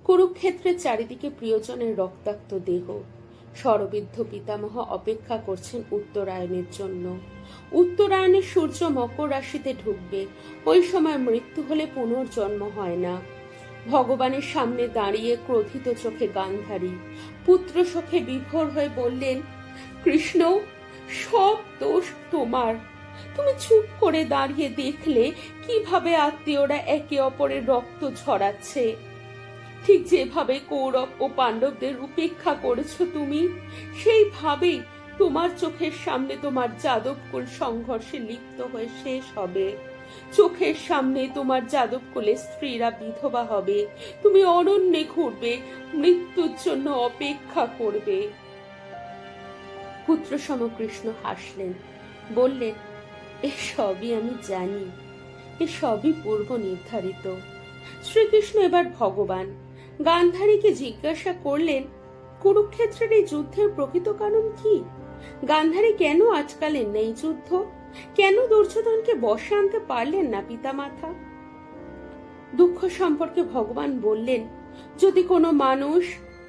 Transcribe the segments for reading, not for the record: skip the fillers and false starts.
কুরুক্ষেত্রের চারিদিকে প্রিয়জনের রক্তাক্ত দেহ। শরবিদ্ধ পিতামহ অপেক্ষা করছেন উত্তরায়ণের জন্য। উত্তরায়ণে সূর্য মকর রাশিতে ঢুকবে। ওই সময় মৃত্যু হলে পুনর্জন্ম হয় না। ভগবানের সামনে দাঁড়িয়ে ক্রোধিত চোখে গান্ধারী পুত্র শোকে বিভোর হয়ে বললেন, কৃষ্ণ, সব দোষ তোমার। তুমি চুপ করে দাঁড়িয়ে দেখলে কিভাবে আত্মীয়রা একে অপরের রক্ত ঝরাচ্ছে। ঠিক যেভাবে কৌরব ও পাণ্ডবদের উপেক্ষা করেছো তুমি, সেইভাবেই তোমার চোখের সামনে তোমার যাদবকুল সংঘর্ষে লিপ্ত হয়ে শেষ হবে। চোখের সামনে তোমার যাদবকুলের স্ত্রীরা বিধবা হবে। তুমি অরণ্যে ঘুরবে, মৃত্যুর জন্য অপেক্ষা করবে। পুত্র সম কৃষ্ণ হাসলেন, বললেন, এসবই আমি জানি, এসবই পূর্ব নির্ধারিত। শ্রীকৃষ্ণ এবার ভগবান। গান্ধারীকে জিজ্ঞাসা করলেন, কুরুক্ষেত্রের এই যুদ্ধের প্রকৃত কারণ কি? গান্ধারী কেন আটকালেন না এই যুদ্ধ? কেন দুর্যোধনকে বশে আনতে পারলেন না পিতামাতা? দুঃখ সম্পর্কে ভগবান বললেন, যদি কোনো মানুষ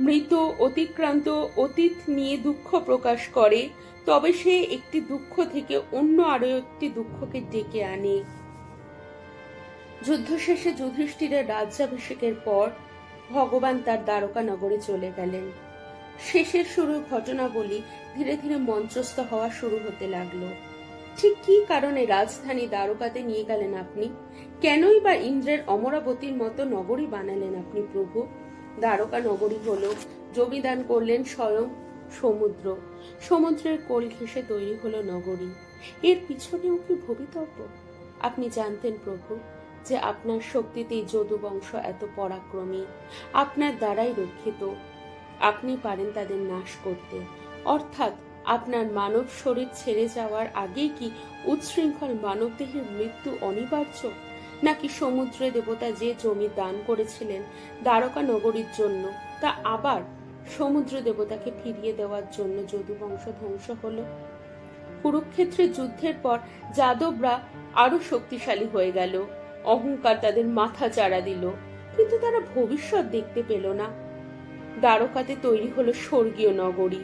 মৃত অতিক্রান্ত অতীত নিয়ে দুঃখ প্রকাশ করে, তবে সে একটি দুঃখ থেকে অন্য আরো একটি দুঃখকে ডেকে আনে। যুদ্ধ শেষে যুধিষ্ঠিরের রাজ্যাভিষেকের পর ভগবান তার দ্বারকা নগরে চলে গেলেন। শেষের শুরুর ঘটনাবলী ধীরে ধীরে মঞ্চস্থ হওয়া শুরু হতে লাগলো। ঠিক কি কারণে রাজধানী দ্বারকাতে নিয়ে গেলেন আপনি? কেনই বা ইন্দ্রের অমরাবতীর মতো নগরী বানালেন আপনি প্রভু? দ্বারকা নগরী হলো, জমিদান করলেন স্বয়ং সমুদ্র। সমুদ্রের কোল ঘেঁষে তৈরি হলো নগরী। এর পিছনেও কি ভবিতব্য? আপনি জানতেন প্রভু যে আপনার শক্তিতেই যদু বংশ এত পরাক্রমী, আপনার দ্বারাই রক্ষিত। আপনি পারেন তাদের নাশ করতে। অর্থাৎ আপনার মানব শরীর ছেড়ে যাওয়ার আগেই কি উচ্ছৃঙ্খল মানব দেহের মৃত্যু অনিবার্য? নাকি সমুদ্রে দেবতা যে জমি দান করেছিলেন দ্বারকা নগরীর জন্য, তা আবার সমুদ্র দেবতাকে ফিরিয়ে দেওয়ার জন্য যদু বংশ ধ্বংস হলো? কুরুক্ষেত্রের যুদ্ধের পর যাদবরা আরো শক্তিশালী হয়ে গেল। অহংকার তাদের মাথা চাড়া দিল, কিন্তু তারা ভবিষ্যৎ দেখতে পেল না। দ্বারকাতে তৈরি হলো স্বর্গীয় নগরী।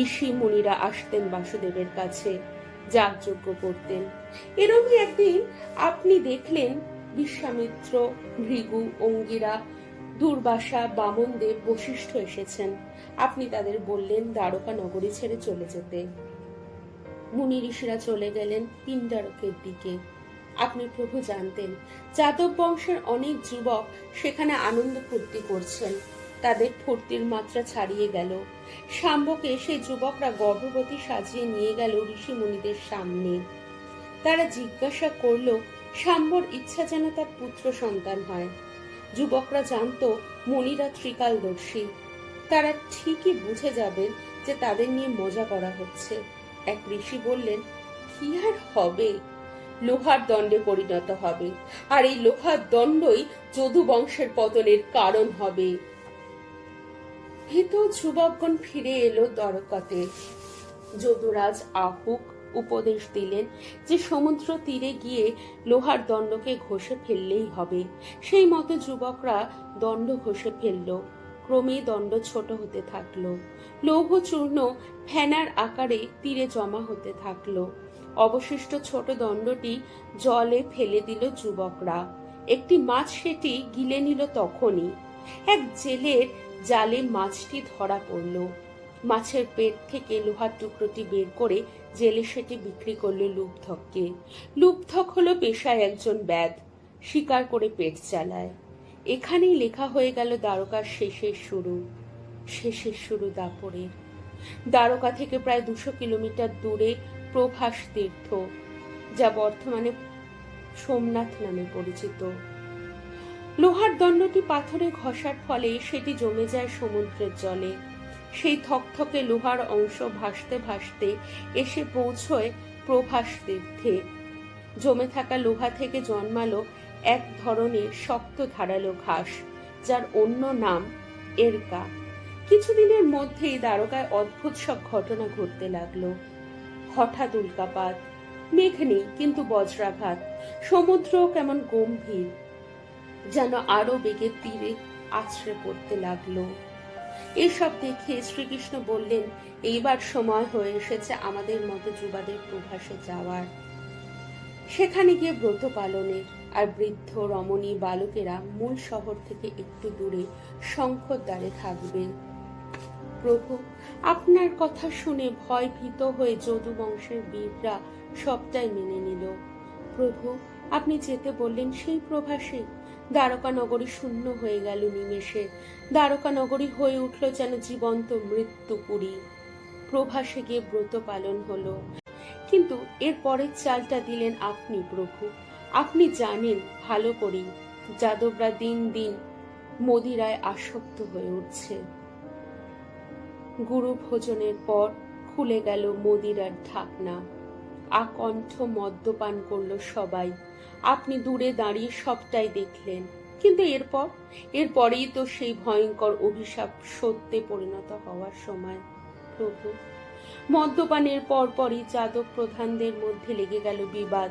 ঋষি মুনিরা আসতেন বাসুদেবের কাছে, যাগযজ্ঞ করতেন। এরকমই একদিন আপনি দেখলেন বিশ্বামিত্র, ভৃগু, অঙ্গিরা, দুর্বাসা, বামনদেব, বশিষ্ঠ এসেছেন। আপনি তাদের বললেন দ্বারকা নগরী ছেড়ে চলে যেতে। মুনি ঋষিরা চলে গেলেন পিণ্ডারকের দিকে। আপনি প্রভু জানতেন যাদব বংশের অনেক যুবক সেখানে আনন্দ ফুর্তি করছেন। তাদের ফুর্তির মাত্রা ছাড়িয়ে গেল। শাম্বকে সেই যুবকরা গর্ভবতী সাজিয়ে নিয়ে গেল ঋষি মুনিদের সামনে। তারা জিজ্ঞাসা করল, শাম্বর ইচ্ছা যেন তার পুত্র সন্তান হয়। যুবকরা জানতো মুনিরা ত্রিকালদর্শী। তারা ঠিকই বুঝে যাবেন যে তাদের নিয়ে মজা করা হচ্ছে। এক ঋষি বললেন, কি আর হবে, লোহার দণ্ডে পরিণত হবে, আর এই লোহার দণ্ডই যদু বংশের পতনের কারণ হবে। ভীত যুবকগণ ফিরে এলো দ্বারকাতে। যদুরাজ আহুক উপদেশ দিলেন যে সমুদ্র তীরে গিয়ে লোহার দণ্ডকে ঘষে ফেললেই হবে। সেই মতো যুবকরা দণ্ড ঘষে ফেলল। ক্রমেই দণ্ড ছোট হতে থাকলো। লৌহ চূর্ণ ফেনার আকারে তীরে জমা হতে থাকলো। অবশিষ্ট ছোট দণ্ডটি জলে ফেলে দিল যুবকরা। একটি মাছ সেটি গিলে নিল। তখনই এক জেলের জালে মাছটি ধরা পড়ল। মাছের পেট থেকে লোহার টুকরোটি বের করে জেলে সেটি বিক্রি করলো লুব্ধককে। লুব্ধক হলো পেশায় একজন ব্যাধ, শিকার করে পেট চালায়। এখানেই লেখা হয়ে গেল দ্বারকার শেষের শুরু দাপরের। দ্বারকা থেকে প্রায় 200 কিলোমিটার দূরে প্রভাস তীর্থ, যা বর্তমানে সোমনাথ নামে পরিচিত। লোহার দণ্ডটি পাথরে ঘষার ফলে সেটি জমে যায় সমুদ্রের জলে। সেই থকথকে লোহার অংশ ভাসতে ভাসতে এসে পৌঁছয় প্রভাস তীর্থে। জমে থাকা লোহা থেকে জন্মালো এক ধরনের শক্ত ধারালো ঘাস, যার অন্য নাম এরকা। কিছুদিনের মধ্যেই দ্বারকায় অদ্ভুত সব ঘটনা ঘটতে লাগলো। হঠাৎ উল্কাপাত, মেঘ নেই কিন্তু বজ্রাঘাত। সমুদ্র কেমন গম্ভীর, যেন আরো বেগে তীরে আছড়ে পড়তে লাগলো। এইসব দেখে শ্রীকৃষ্ণ বললেন, এইবার সময় হয়ে এসেছে আমাদের মতো যুবাদের প্রভাসে যাওয়ার, সেখানে গিয়ে ব্রত পালনের। আর বৃদ্ধ রমণী বালকেরা মূল শহর থেকে একটু দূরে শঙ্খর দ্বারে থাকবেন। প্রভু, আপনার কথা শুনে ভয় ভীত হয়ে যদু বংশের বীররা সবটাই মেনে নিল। প্রভু, আপনি যেতে বললেন সেই প্রভাসে দ্বারকা নগরী শূন্য হয়ে গেল নিমেষে। দ্বারকা নগরী হয়ে উঠল যেন জীবন্ত মৃত্যুপুরী। প্রভাসে গিয়ে ব্রত পালন হলো, কিন্তু এর পরের চালটা দিলেন আপনি প্রভু। আপনি জানেন ভালো করেই যাদবরা দিন দিন মদিরায় আসক্ত হয়ে উঠছে। গুরু ভোজনের পর খুলে গেল মদিরার ঢাকনা, আকণ্ঠ মদ্যপান করলো সবাই। আপনি দূরে দাঁড়িয়ে সবটাই দেখলেন, কিন্তু এরপরেই তো সেই ভয়ঙ্কর অভিশাপ সত্যে পরিণত হওয়ার সময়। প্রভু, মদ্যপানের পরপরই যাদব প্রধানদের মধ্যে লেগে গেল বিবাদ।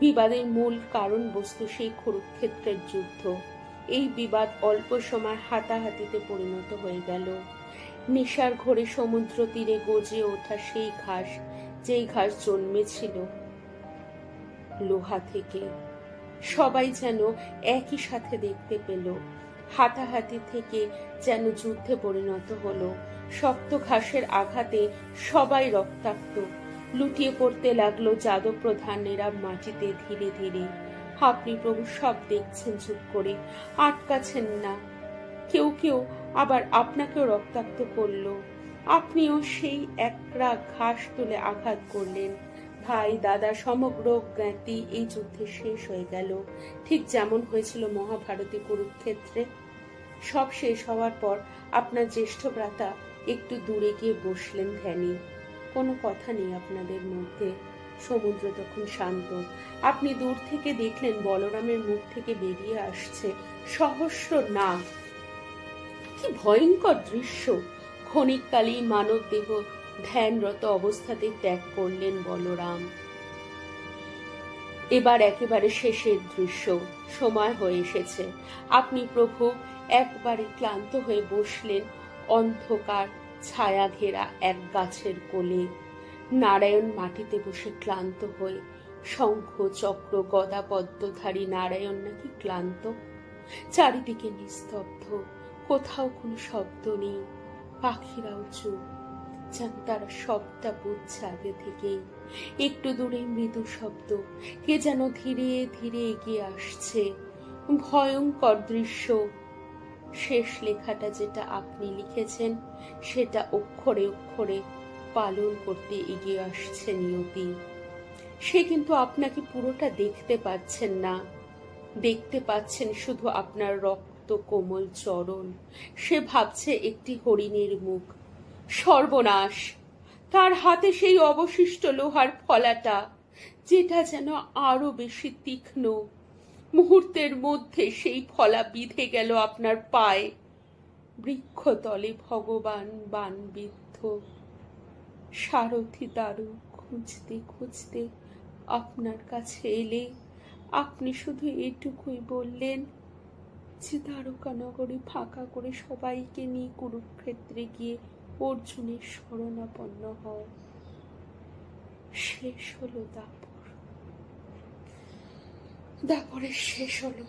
বিবাদের মূল কারণ বস্তু সেই কুরুক্ষেত্রের যুদ্ধ। এই বিবাদ অল্প সময় হাতাহাতিতে পরিণত হয়ে গেল। নেশার ঘোরে সমুদ্র তীরে গজে ওঠা সেই ঘাস, যেই ঘাস জন্মেছিল লোহা থেকে, সবাই যেন একই সাথে দেখতে পেল। হাতাহাতি থেকে যেন যুদ্ধে পরিণত হলো। শক্ত ঘাসের আঘাতে সবাই রক্তাক্ত, লুটিয়ে পড়তে লাগলো যাদব প্রধানেরা মাটিতে ধীরে ধীরে। আপনি প্রভু সব দেখছেন চুপ করে, আটকাছেন না। কেউ কেউ আবার আপনাকেও রক্তাক্ত করলো। আপনিও সেই একরা ঘাস তুলে আঘাত করলেন। ভাই দাদা সমগ্র জ্ঞাতি এই যুদ্ধে শেষ হয়ে গেল, ঠিক যেমন হয়েছিল মহাভারতে কুরুক্ষেত্রে। সব শেষ হওয়ার পর আপনার জ্যেষ্ঠ ভ্রাতা একটু দূরে গিয়ে বসলেন ধ্যানে। কোনো কথা নেই আপনাদের মধ্যে। সমুদ্র তখন শান্ত। আপনি দূর থেকে দেখলেন বলরামের মুখ থেকে বেরিয়ে আসছে সহস্র নাগ। কি ভয়ঙ্কর দৃশ্য! ক্ষণিককালেই মানব দেহ ধ্যানরত অবস্থাতে ত্যাগ করলেন বলরাম। এবার একেবারে শেষের দৃশ্য, সময় হয়ে এসেছে। আপনি প্রভু একবারে ক্লান্ত হয়ে বসলেন অন্ধকার ছায়া ঘেরা এক গাছের কোলে। নারায়ণ মাটিতে বসে ক্লান্ত হয়ে, শঙ্খ চক্র গদা পদ্মধারী নারায়ণ নাকি ক্লান্ত। চারিদিকে নিস্তব্ধ, কোথাও কোনো শব্দ নেই। পাখিরাও চুপ, যেন তারা সবটা বুঝছে আগে থেকেই। একটু দূরে মৃদু শব্দ, কে যেন ধীরে ধীরে এগিয়ে আসছে। ভয়ঙ্কর দৃশ্য। শেষ লেখাটা যেটা আপনি লিখেছেন, সেটা অক্ষরে অক্ষরে পালন করতে এগিয়ে আসছে নিয়তি। সে কিন্তু আপনাকে পুরোটা দেখতে পাচ্ছেন না, দেখতে পাচ্ছেন শুধু আপনার রক্ত কোমল চরণ। সে ভাবছে একটি হরিণের মুখ। সর্বনাশ! তার হাতে সেই অবশিষ্ট লোহার ফলাটা, যেটা যেন আরো বেশি তীক্ষ্ণ। মুহূর্তের মধ্যে সেই ফলা বিঁধে গেল আপনার পায়ে। বৃক্ষতলে ভগবান বানবিদ্ধ। সারথি দারু খুঁজতে খুঁজতে আপনার কাছে এলে আপনি শুধু এটুকুই বললেন যে দ্বারকা নগরী ফাঁকা করে সবাইকে নিয়ে কুরুক্ষেত্রে গিয়ে অর্জুনের শরণাপন্ন হও। শেষ হলো দাপর, দাপরের শেষ হলো।